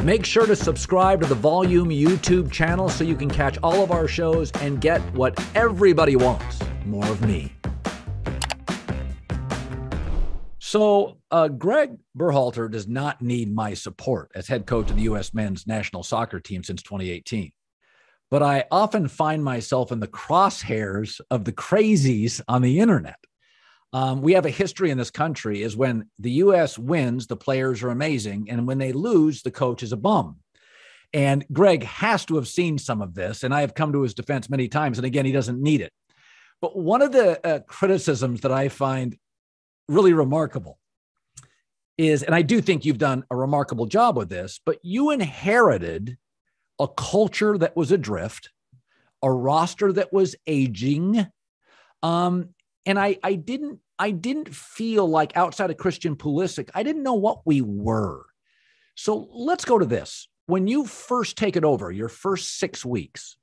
Make sure to subscribe to the Volume YouTube channel so you can catch all of our shows and get what everybody wants, more of me. So Gregg Berhalter does not need my support as head coach of the U.S. men's national soccer team since 2018. But I often find myself in the crosshairs of the crazies on the internet. We have a history in this country is when the U.S. wins, the players are amazing. And when they lose, the coach is a bum. And Gregg has to have seen some of this. And I have come to his defense many times. And again, he doesn't need it. But one of the criticisms that I find really remarkable is, and I do think you've done a remarkable job with this, but you inherited a culture that was adrift, a roster that was aging. And I didn't feel like, outside of Christian Pulisic, I didn't know what we were. So let's go to this. When you first take it over, your first 6 weeks,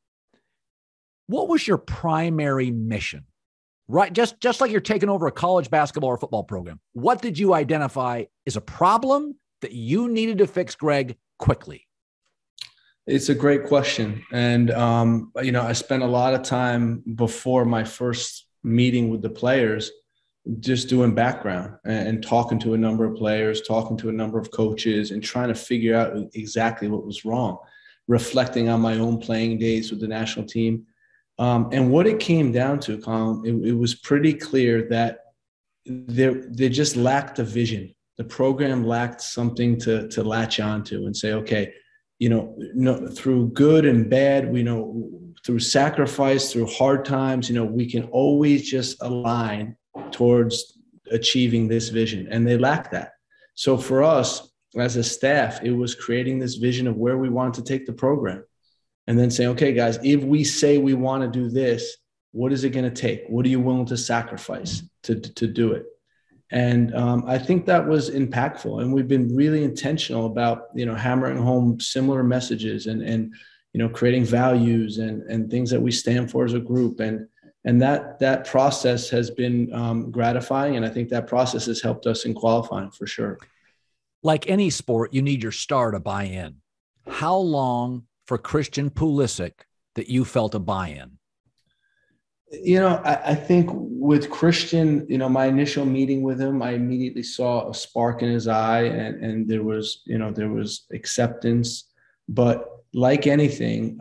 what was your primary mission? Right, just like you're taking over a college basketball or football program. What did you identify as a problem that you needed to fix, Gregg, quickly? It's a great question. And, I spent a lot of time before my first meeting with the players just doing background and talking to a number of players, talking to a number of coaches, and trying to figure out exactly what was wrong, reflecting on my own playing days with the national team. And what it came down to, Colin, it was pretty clear that they just lacked a vision. The program lacked something to latch onto and say, okay, through good and bad, through sacrifice, through hard times, we can always just align towards achieving this vision. And they lacked that. So for us as a staff, it was creating this vision of where we wanted to take the program. And then saying, okay, guys, if we say we want to do this, what is it going to take? What are you willing to sacrifice to do it? And I think that was impactful. And we've been really intentional about, hammering home similar messages and creating values and things that we stand for as a group. And that process has been gratifying. And I think that process has helped us in qualifying for sure. Like any sport, you need your star to buy in. How long for Christian Pulisic that you felt a buy-in? I think with Christian, my initial meeting with him, I immediately saw a spark in his eye and there was acceptance. But like anything,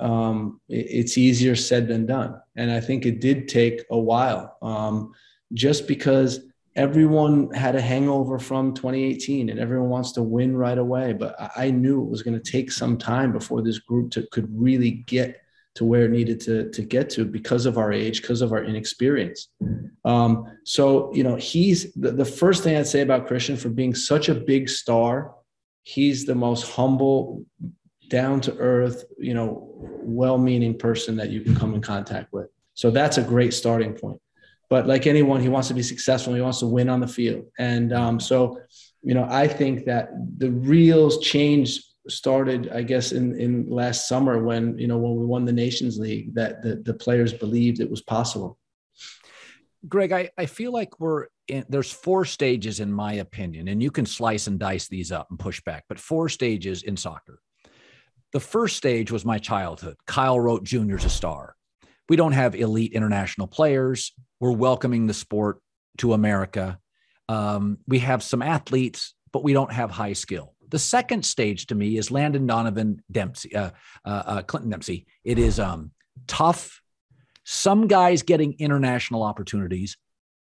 it's easier said than done. And I think it did take a while, just because everyone had a hangover from 2018 and everyone wants to win right away. But I knew it was going to take some time before this group could really get to where it needed to get to because of our age, because of our inexperience. So he's the first thing I'd say about Christian, for being such a big star, he's the most humble, down to earth, well-meaning person that you can come in contact with. So that's a great starting point. But like anyone, he wants to be successful. He wants to win on the field. And I think that the real change started, I guess, in last summer when we won the Nations League, that the players believed it was possible. Gregg, I feel like there's 4 stages in my opinion, and you can slice and dice these up and push back, but 4 stages in soccer. The first stage was my childhood. Kyle Rote Jr. is a star. We don't have elite international players. We're welcoming the sport to America. We have some athletes, but we don't have high skill. The second stage to me is Landon Donovan Clinton Dempsey. It is tough. Some guys getting international opportunities,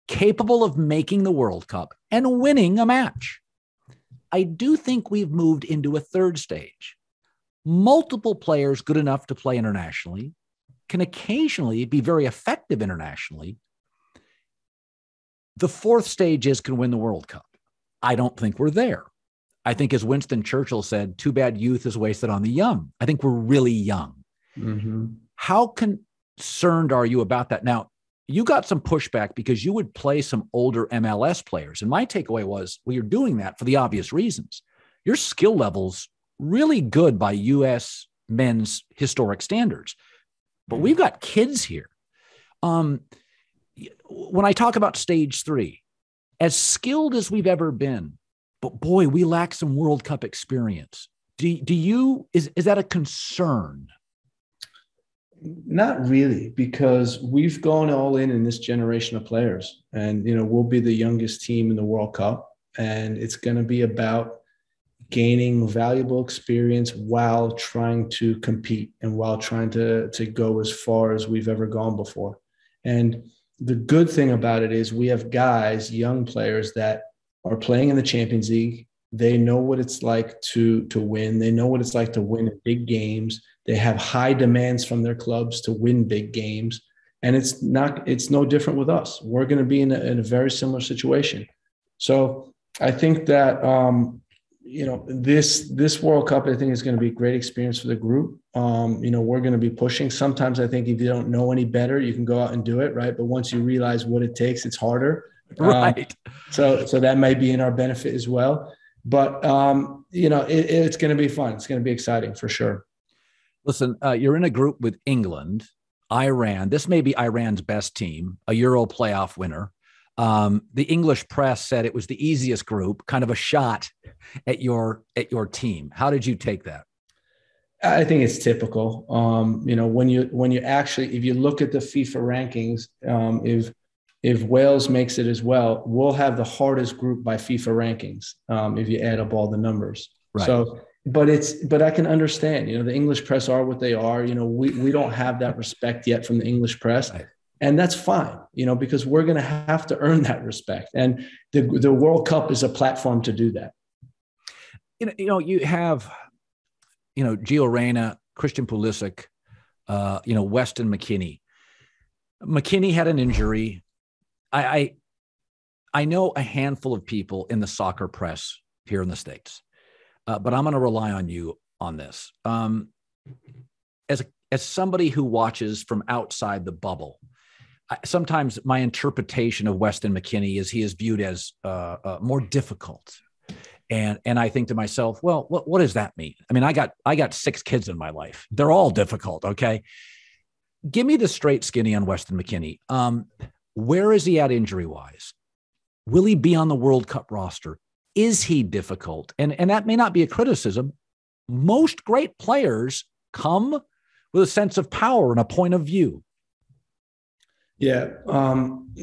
capable of making the World Cup and winning a match. I do think we've moved into a third stage. Multiple players good enough to play internationally, can occasionally be very effective internationally. The fourth stage is can win the World Cup. I don't think we're there. I think, as Winston Churchill said, too bad youth is wasted on the young. I think we're really young. Mm-hmm. How concerned are you about that? Now, you got some pushback because you would play some older MLS players. And my takeaway was, well, you're doing that for the obvious reasons. Your skill level's really good by U.S. men's historic standards. But we've got kids here. When I talk about stage 3, as skilled as we've ever been, but boy, we lack some World Cup experience. Is that a concern? Not really, because we've gone all in this generation of players, and we'll be the youngest team in the World Cup, and it's going to be about gaining valuable experience while trying to compete and while trying to go as far as we've ever gone before. And the good thing about it is we have guys, young players that are playing in the Champions League. They know what it's like to win. They know what it's like to win in big games. They have high demands from their clubs to win big games. And it's no different with us. We're going to be in a very similar situation. So I think that, this World Cup, I think, is going to be a great experience for the group. We're going to be pushing. Sometimes I think if you don't know any better, you can go out and do it, right? But once you realize what it takes, it's harder. Right. So that might be in our benefit as well. But, it's going to be fun. It's going to be exciting for sure. Listen, you're in a group with England, Iran. This may be Iran's best team, a Euro playoff winner. The English press said it was the easiest group, kind of a shot at your team. How did you take that? I think it's typical. When you actually, if you look at the FIFA rankings, if Wales makes it as well, we'll have the hardest group by FIFA rankings if you add up all the numbers. Right. So, but I can understand. The English press are what they are. We don't have that respect yet from the English press. Right. And that's fine, because we're going to have to earn that respect. And the World Cup is a platform to do that. You have, Gio Reyna, Christian Pulisic, Weston McKennie. McKennie had an injury. I know a handful of people in the soccer press here in the States, but I'm going to rely on you on this. As somebody who watches from outside the bubble, sometimes my interpretation of Weston McKennie is he is viewed as more difficult. And I think to myself, well, what does that mean? I mean, I got 6 kids in my life. They're all difficult. Okay. Give me the straight skinny on Weston McKennie. Where is he at injury wise? Will he be on the World Cup roster? Is he difficult? And that may not be a criticism. Most great players come with a sense of power and a point of view. Yeah.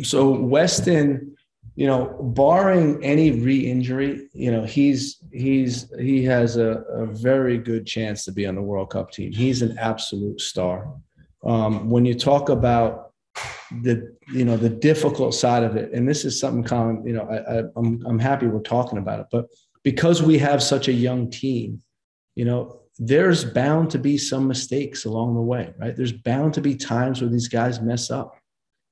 So Weston, barring any re-injury, he has a very good chance to be on the World Cup team. He's an absolute star. When you talk about the difficult side of it, and this is something, Colin, I'm happy we're talking about it, but because we have such a young team, there's bound to be some mistakes along the way, right? There's bound to be times where these guys mess up,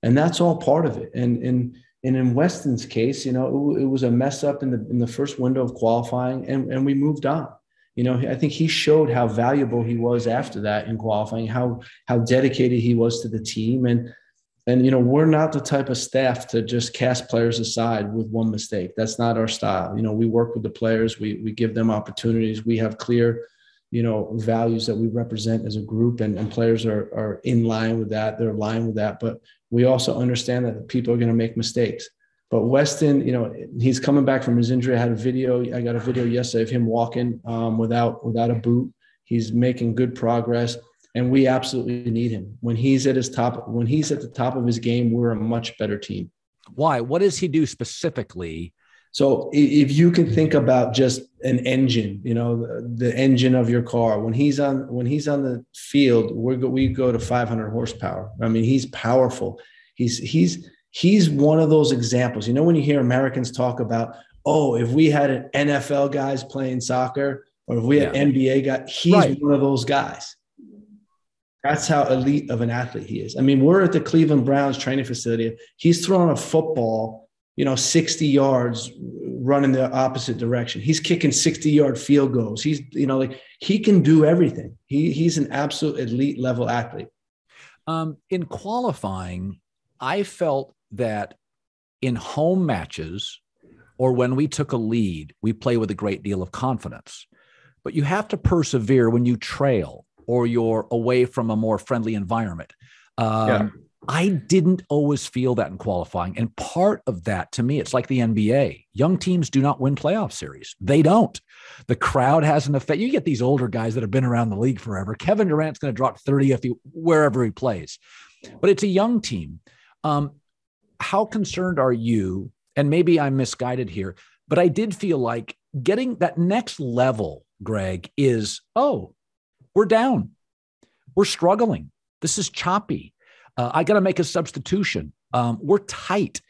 and that's all part of it. And in Weston's case, it was a mess up in the first window of qualifying, and we moved on. I think he showed how valuable he was after that in qualifying, how dedicated he was to the team. And we're not the type of staff to just cast players aside with one mistake. That's not our style. We work with the players. We give them opportunities. We have clear, values that we represent as a group, and players are in line with that. They're aligned with that. But we also understand that people are going to make mistakes. But Weston, he's coming back from his injury. I got a video yesterday of him walking without a boot. He's making good progress, and we absolutely need him. When he's at the top of his game, we're a much better team. Why? What does he do specifically? So if you can think about just an engine, the engine of your car, when he's on the field, we go to 500 horsepower. I mean, he's powerful. He's one of those examples. When you hear Americans talk about, if we had an NFL guys playing soccer, or if we had NBA guys, he's right. One of those guys. That's how elite of an athlete he is. I mean, we're at the Cleveland Browns training facility. He's throwing a football, 60 yards, running the opposite direction. He's kicking 60-yard field goals. He's, he can do everything. He's an absolute elite level athlete. In qualifying, I felt that in home matches or when we took a lead, we play with a great deal of confidence. But you have to persevere when you trail or you're away from a more friendly environment. I didn't always feel that in qualifying. And part of that, to me, it's like the NBA. Young teams do not win playoff series. They don't. The crowd has an effect. You get these older guys that have been around the league forever. Kevin Durant's going to drop 30 wherever he plays. But it's a young team. How concerned are you? And maybe I'm misguided here, but I did feel like getting that next level, Gregg, is, we're down. We're struggling. This is choppy. I got to make a substitution. We're tight.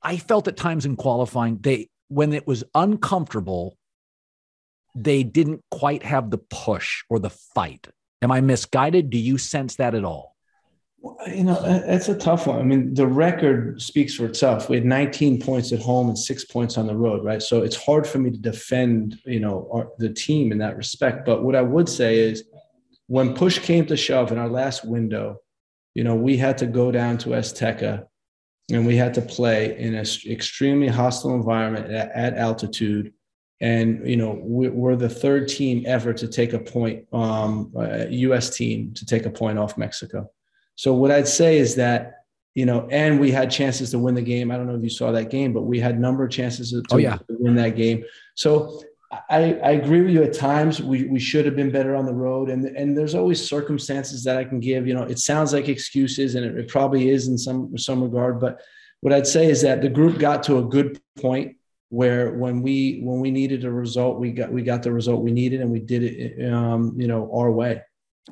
I felt at times in qualifying, when it was uncomfortable, they didn't quite have the push or the fight. Am I misguided? Do you sense that at all? Well, that's a tough one. I mean, the record speaks for itself. We had 19 points at home and 6 points on the road, right? So it's hard for me to defend, the team in that respect. But what I would say is, when push came to shove in our last window, we had to go down to Azteca and we had to play in an extremely hostile environment at altitude. And, we're the third team ever to take a point, U.S. team to take a point off Mexico. So what I'd say is that, and we had chances to win the game. I don't know if you saw that game, but we had a number of chances to win that game. So I agree with you at times. We should have been better on the road. And there's always circumstances that I can give. It sounds like excuses, and it probably is in some regard. But what I'd say is that the group got to a good point where when we needed a result, we got the result we needed, and we did it, our way.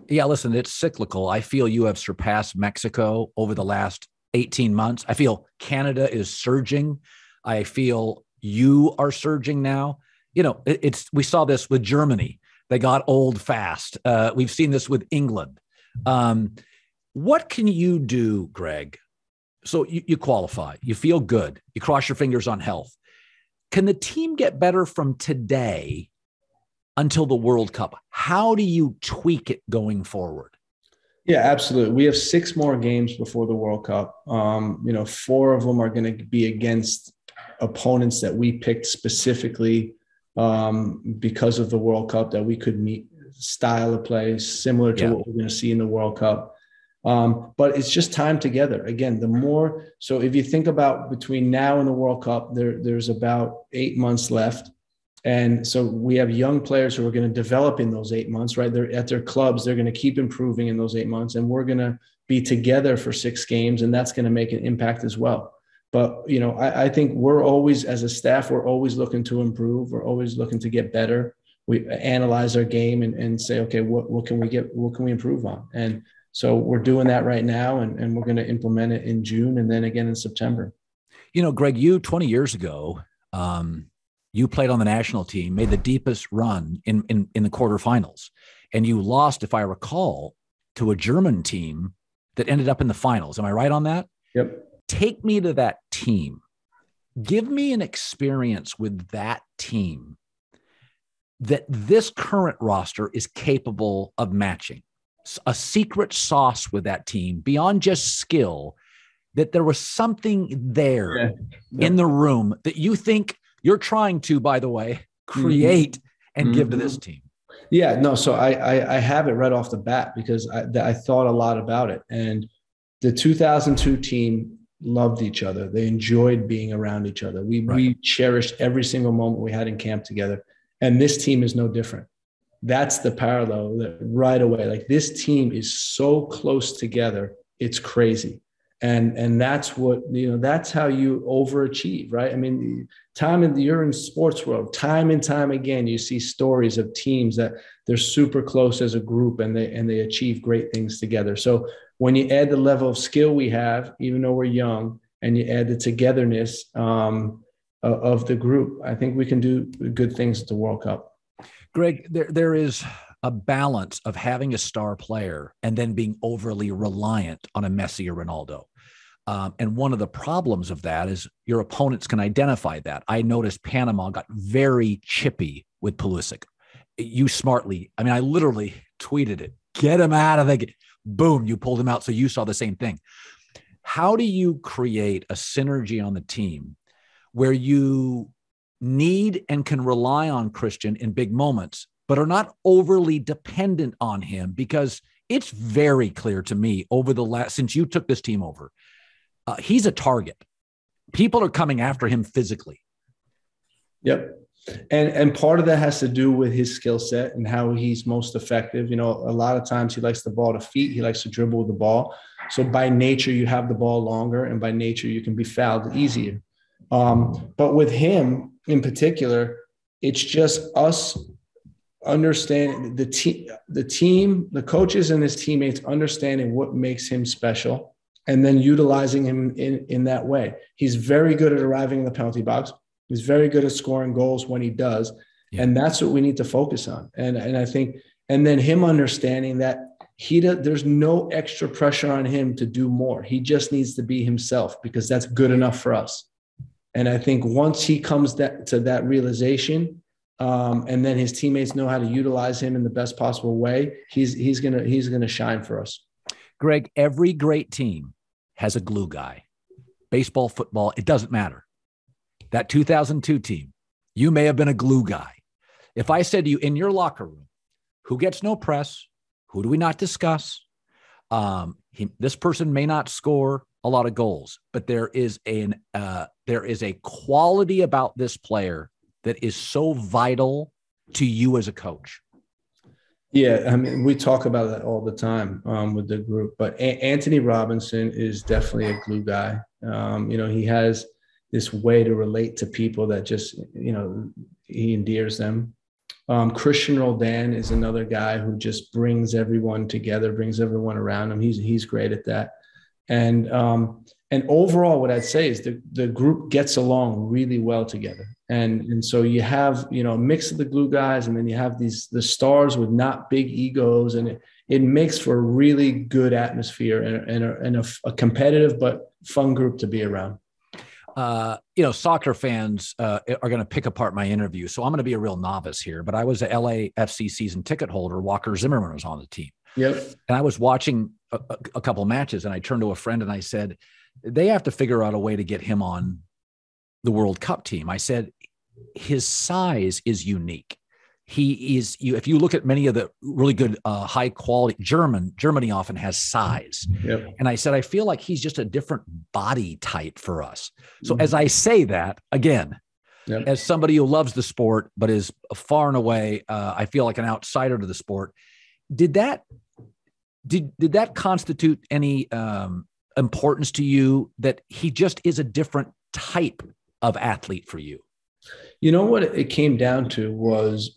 Yeah, listen, it's cyclical. I feel you have surpassed Mexico over the last 18 months. I feel Canada is surging. I feel you are surging now. We saw this with Germany. They got old fast. We've seen this with England. What can you do, Gregg? So you qualify, you feel good, you cross your fingers on health. Can the team get better from today until the World Cup? How do you tweak it going forward? Yeah, absolutely. We have 6 more games before the World Cup. 4 of them are going to be against opponents that we picked specifically because of the World Cup, that we could meet, style of play similar to what we're going to see in the World Cup. But it's just time together. Again, so if you think about between now and the World Cup, there's about 8 months left. And so we have young players who are going to develop in those 8 months, right? They're at their clubs. They're going to keep improving in those 8 months, and we're going to be together for 6 games, and that's going to make an impact as well. But, I think we're always, as a staff, we're always looking to improve. We're always looking to get better. We analyze our game and say, okay, what can we improve on? And so we're doing that right now, and we're going to implement it in June and then again in September. Gregg, 20 years ago, you played on the national team, made the deepest run in the quarterfinals, and you lost, if I recall, to a German team that ended up in the finals. Am I right on that? Yep. Take me to that team. Give me an experience with that team that this current roster is capable of matching. A secret sauce with that team beyond just skill, that there was something there in the room that you think you're trying to, by the way, create and give to this team. Yeah, no. So I have it right off the bat because I thought a lot about it. And the 2002 team loved each other. They enjoyed being around each other. We cherished every single moment we had in camp together. And this team is no different. That's the parallel right away. Like, this team is so close together. It's crazy. And that's what, that's how you overachieve, right? I mean, you're in sports world, time and time again, you see stories of teams that they're super close as a group and they achieve great things together. So when you add the level of skill we have, even though we're young, and you add the togetherness of the group, I think we can do good things at the World Cup. Gregg, there is a balance of having a star player and then being overly reliant on a Messi or Ronaldo. And one of the problems of that is your opponents can identify that. I noticed Panama got very chippy with Pulisic. You smartly, I literally tweeted it, get him out of the game. Boom, you pulled him out. So you saw the same thing. How do you create a synergy on the team where you need and can rely on Christian in big moments, but are not overly dependent on him? Because It's very clear to me over the last, since you took this team over, he's a target. People are coming after him physically. Yep. And part of that has to do with his skill set and how he's most effective. You know, a lot of times he likes the ball to feet. He likes to dribble with the ball. So by nature, you have the ball longer, and by nature, you can be fouled easier. But with him in particular, it's just us understanding the team, the coaches and his teammates understanding what makes him special and then utilizing him in that way. He's very good at arriving in the penalty box. He's very good at scoring goals when he does. Yeah. And that's what we need to focus on. And I think, and then him understanding that there's no extra pressure on him to do more. He just needs to be himself because that's good enough for us. And I think once he comes to that realization, and then his teammates know how to utilize him in the best possible way, he's gonna shine for us. Gregg, every great team has a glue guy. Baseball, football, it doesn't matter. That 2002 team, you may have been a glue guy. If I said to you in your locker room, who gets no press? Who do we not discuss? This person may not score a lot of goals, but there is a quality about this player that is so vital to you as a coach. Yeah, I mean, we talk about that all the time with the group, but Anthony Robinson is definitely a glue guy. You know, he has this way to relate to people that just, you know, he endears them. Christian Roldan is another guy who just brings everyone together, brings everyone around him. He's great at that. And overall, what I'd say is the group gets along really well together. And so you have, you know, a mix of the glue guys, and then you have the stars with not big egos, and it makes for a really good atmosphere and a competitive but fun group to be around. You know, soccer fans are going to pick apart my interview. So I'm going to be a real novice here, but I was a LAFC season ticket holder. Walker Zimmerman was on the team. Yep. And I was watching a couple of matches, and I turned to a friend and I said, they have to figure out a way to get him on the World Cup team. I said, his size is unique. He is, if you look at many of the really good, high quality Germany often has size. Yep. And I said, I feel like he's just a different body type for us. So as I say that again, yep, as somebody who loves the sport, but is far and away, I feel like an outsider to the sport. Did that constitute any importance to you that he just is a different type of athlete for you? You know what it came down to was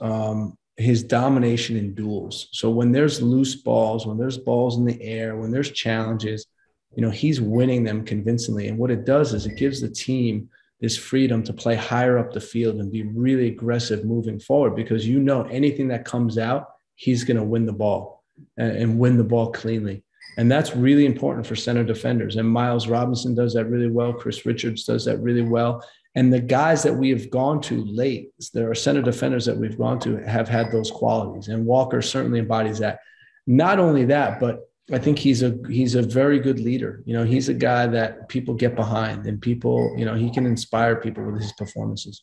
his domination in duels. So when there's loose balls, when there's balls in the air, when there's challenges, you know, he's winning them convincingly. And what it does is it gives the team this freedom to play higher up the field and be really aggressive moving forward, because you know anything that comes out, he's going to win the ball and win the ball cleanly. And that's really important for center defenders. And Miles Robinson does that really well. Chris Richards does that really well. And the guys that we have gone to late, there are center defenders that we've gone to have had those qualities. And Walker certainly embodies that. Not only that, but I think he's a very good leader. You know, he's a guy that people get behind, and people, you know, he can inspire people with his performances.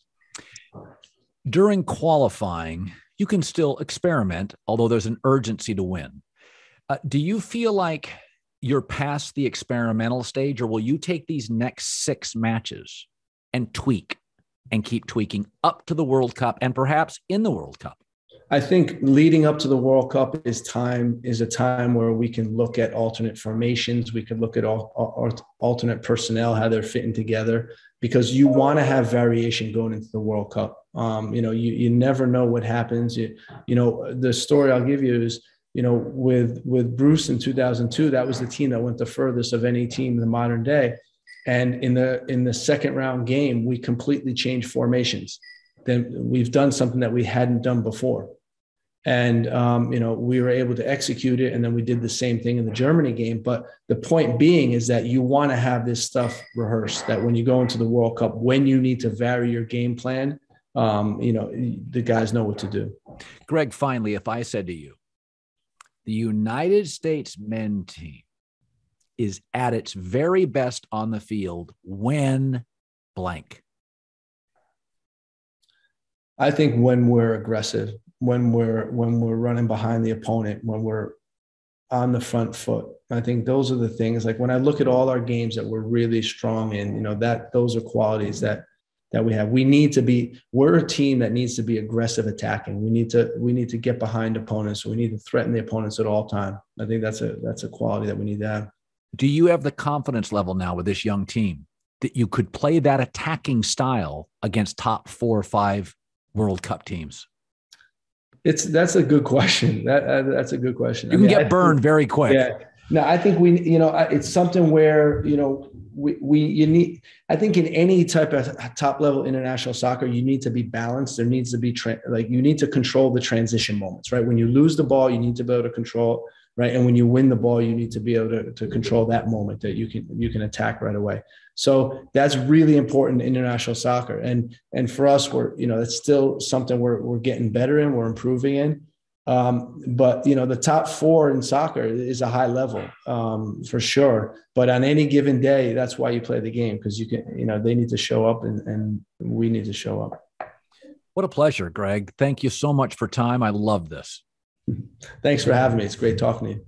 During qualifying, you can still experiment, although there's an urgency to win. Do you feel like you're past the experimental stage, or will you take these next 6 matches and tweak and keep tweaking up to the World Cup and perhaps in the World Cup? I think leading up to the World Cup is a time where we can look at alternate formations. We could look at alternate personnel, how they're fitting together, because you want to have variation going into the World Cup. You know, you never know what happens. You know, the story I'll give you is, you know, with Bruce in 2002, that was the team that went the furthest of any team in the modern day. And in the second round game, we completely changed formations. Then we've done something that we hadn't done before. And, you know, we were able to execute it. And then we did the same thing in the Germany game. But the point being is that you want to have this stuff rehearsed, that when you go into the World Cup, when you need to vary your game plan, you know, the guys know what to do. Gregg, finally, if I said to you, the United States men's team is at its very best on the field when blank? I think when we're aggressive, when we're running behind the opponent, on the front foot. I think those are the things. Like when I look at all our games that we're really strong in, those are qualities that we have. We're a team that needs to be aggressive attacking. We need to get behind opponents. We need to threaten the opponents at all time. I think that's a quality that we need to have. Do you have the confidence level now with this young team that you could play that attacking style against top 4 or 5 World Cup teams? That's a good question. That's a good question. You can get burned very quick. Yeah. No, I think it's something where, you need, I think in any type of top level international soccer, you need to be balanced. There needs to be you need to control the transition moments, right? When you lose the ball, you need to be able to control, right? And when you win the ball, you need to be able to control that moment that you can attack right away. So that's really important in international soccer. And for us, it's still something we're getting better in, we're improving in. But the top 4 in soccer is a high level, for sure. But on any given day, that's why you play the game, because they need to show up and we need to show up. What a pleasure, Gregg. Thank you so much for time. I love this. Thanks for having me. It's great talking to you.